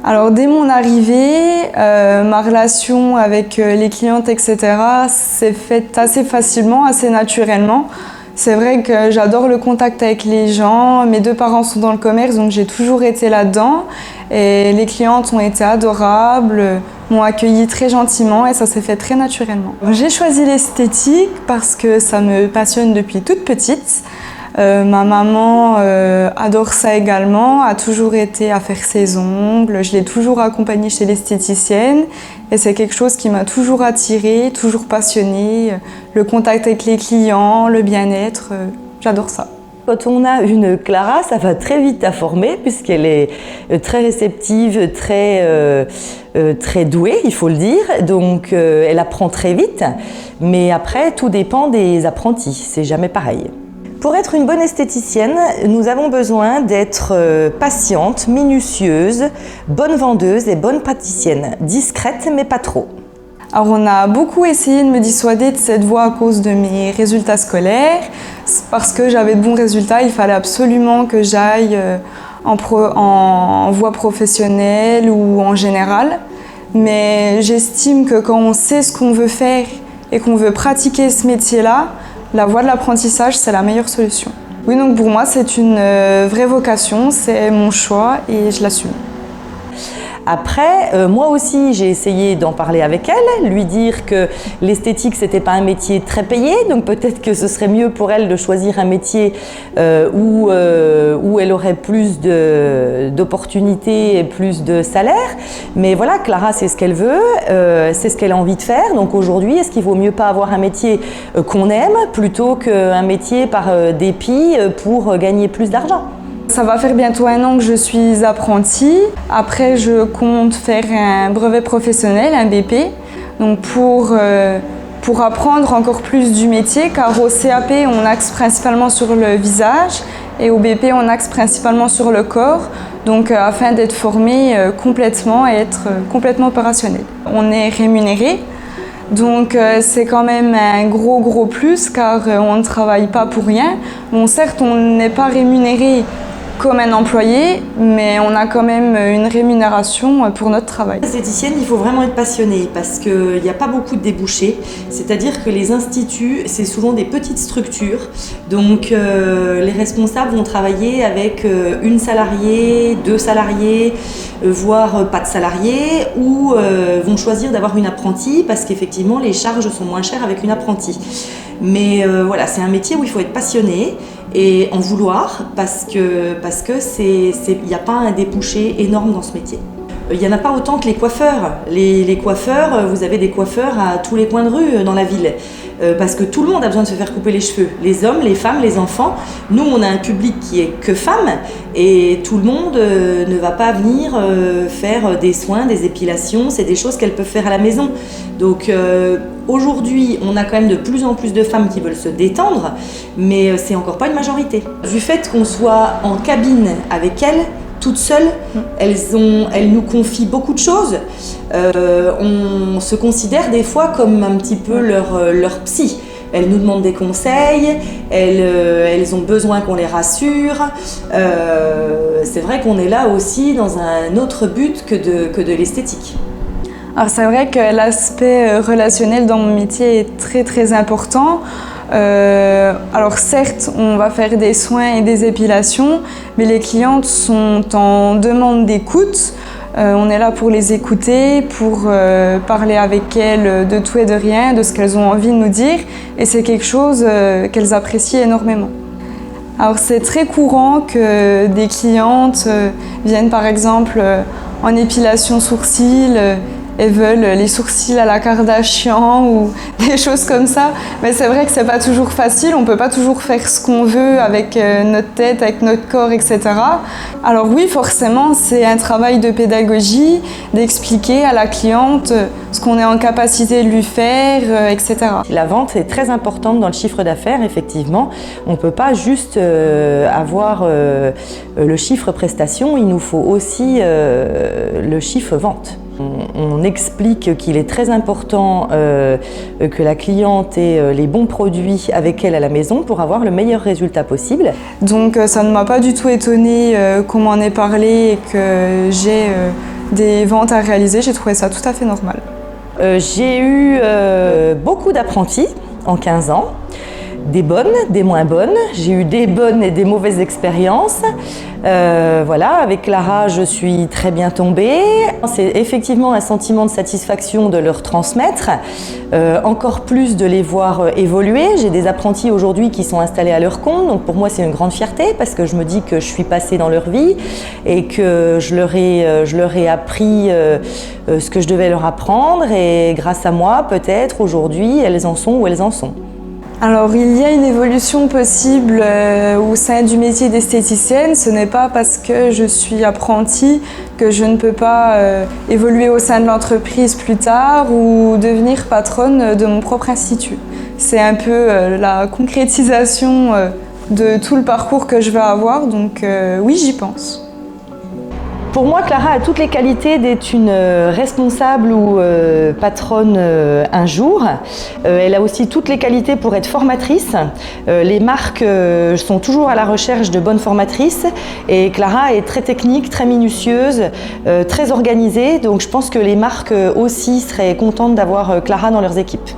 Alors dès mon arrivée, ma relation avec les clientes, etc. s'est faite assez facilement, assez naturellement. C'est vrai que j'adore le contact avec les gens. Mes deux parents sont dans le commerce, donc j'ai toujours été là-dedans. Et les clientes ont été adorables, m'ont accueillie très gentiment et ça s'est fait très naturellement. J'ai choisi l'esthétique parce que ça me passionne depuis toute petite. Ma maman adore ça également, a toujours été à faire ses ongles. Je l'ai toujours accompagnée chez l'esthéticienne et c'est quelque chose qui m'a toujours attirée, toujours passionnée. Le contact avec les clients, le bien-être, j'adore ça. Quand on a une Clara, ça va très vite à former puisqu'elle est très réceptive, très douée, il faut le dire. Donc elle apprend très vite, mais après tout dépend des apprentis, c'est jamais pareil. Pour être une bonne esthéticienne, nous avons besoin d'être patiente, minutieuse, bonne vendeuse et bonne praticienne, discrète mais pas trop. Alors on a beaucoup essayé de me dissuader de cette voie à cause de mes résultats scolaires. Parce que j'avais de bons résultats, il fallait absolument que j'aille en voie professionnelle ou en général. Mais j'estime que quand on sait ce qu'on veut faire et qu'on veut pratiquer ce métier-là, la voie de l'apprentissage, c'est la meilleure solution. Oui, donc pour moi, c'est une vraie vocation, c'est mon choix et je l'assume. Après, moi aussi, j'ai essayé d'en parler avec elle, lui dire que l'esthétique, c'était pas un métier très payé, donc peut-être que ce serait mieux pour elle de choisir un métier où elle aurait plus d'opportunités et plus de salaire. Mais voilà, Clara, c'est ce qu'elle veut, c'est ce qu'elle a envie de faire. Donc aujourd'hui, est-ce qu'il vaut mieux pas avoir un métier qu'on aime plutôt qu'un métier par dépit pour gagner plus d'argent ? Ça va faire bientôt 1 an que je suis apprentie. Après, je compte faire un brevet professionnel, un BP, donc pour apprendre encore plus du métier, car au CAP, on axe principalement sur le visage et au BP, on axe principalement sur le corps, donc afin d'être formé complètement et être complètement opérationnel. On est rémunéré. Donc c'est quand même un gros plus car on ne travaille pas pour rien. Bon, certes, on n'est pas rémunéré comme un employé, mais on a quand même une rémunération pour notre travail. Esthéticienne, il faut vraiment être passionné parce qu'il n'y a pas beaucoup de débouchés. C'est-à-dire que les instituts, c'est souvent des petites structures. Donc les responsables vont travailler avec 1 salariée, 2 salariés, voire pas de salariés, ou vont choisir d'avoir une apprentie parce qu'effectivement les charges sont moins chères avec une apprentie. Mais voilà, c'est un métier où il faut être passionné et en vouloir parce que il n'y a pas un débouché énorme dans ce métier. Il n'y en a pas autant que les coiffeurs. Les coiffeurs, vous avez des coiffeurs à tous les coins de rue dans la ville. Parce que tout le monde a besoin de se faire couper les cheveux. Les hommes, les femmes, les enfants. Nous, on a un public qui est que femmes et tout le monde ne va pas venir faire des soins, des épilations. C'est des choses qu'elles peuvent faire à la maison. Donc aujourd'hui, on a quand même de plus en plus de femmes qui veulent se détendre, mais c'est encore pas une majorité. Du fait qu'on soit en cabine avec elles, toutes seules, elles nous confient beaucoup de choses. On se considère des fois comme un petit peu leur psy. Elles nous demandent des conseils, elles ont besoin qu'on les rassure. C'est vrai qu'on est là aussi dans un autre but que de l'esthétique. Alors c'est vrai que l'aspect relationnel dans mon métier est très important. Alors certes, on va faire des soins et des épilations, mais les clientes sont en demande d'écoute. On est là pour les écouter, pour parler avec elles de tout et de rien, de ce qu'elles ont envie de nous dire, et c'est quelque chose qu'elles apprécient énormément. Alors c'est très courant que des clientes viennent par exemple en épilation sourcils, elles veulent les sourcils à la Kardashian ou des choses comme ça. Mais c'est vrai que c'est pas toujours facile, on peut pas toujours faire ce qu'on veut avec notre tête, avec notre corps, etc. Alors oui, forcément, c'est un travail de pédagogie, d'expliquer à la cliente ce qu'on est en capacité de lui faire, etc. La vente est très importante dans le chiffre d'affaires, effectivement. On peut pas juste avoir le chiffre prestation, il nous faut aussi le chiffre vente. On explique qu'il est très important que la cliente ait les bons produits avec elle à la maison pour avoir le meilleur résultat possible. Donc ça ne m'a pas du tout étonnée qu'on m'en ait parlé et que j'ai des ventes à réaliser. J'ai trouvé ça tout à fait normal. J'ai eu beaucoup d'apprentis en 15 ans. Des bonnes, des moins bonnes. J'ai eu des bonnes et des mauvaises expériences. Voilà, avec Clara, je suis très bien tombée. C'est effectivement un sentiment de satisfaction de leur transmettre, encore plus de les voir évoluer. J'ai des apprentis aujourd'hui qui sont installés à leur compte, donc pour moi c'est une grande fierté parce que je me dis que je suis passée dans leur vie et que je leur ai appris ce que je devais leur apprendre et grâce à moi, peut-être aujourd'hui, elles en sont où elles en sont. Alors, il y a une évolution possible au sein du métier d'esthéticienne. Ce n'est pas parce que je suis apprentie que je ne peux pas évoluer au sein de l'entreprise plus tard ou devenir patronne de mon propre institut. C'est un peu la concrétisation de tout le parcours que je vais avoir, donc oui, j'y pense. Pour moi, Clara a toutes les qualités d'être une responsable ou patronne un jour. Elle a aussi toutes les qualités pour être formatrice. Les marques sont toujours à la recherche de bonnes formatrices et Clara est très technique, très minutieuse, très organisée. Donc je pense que les marques aussi seraient contentes d'avoir Clara dans leurs équipes.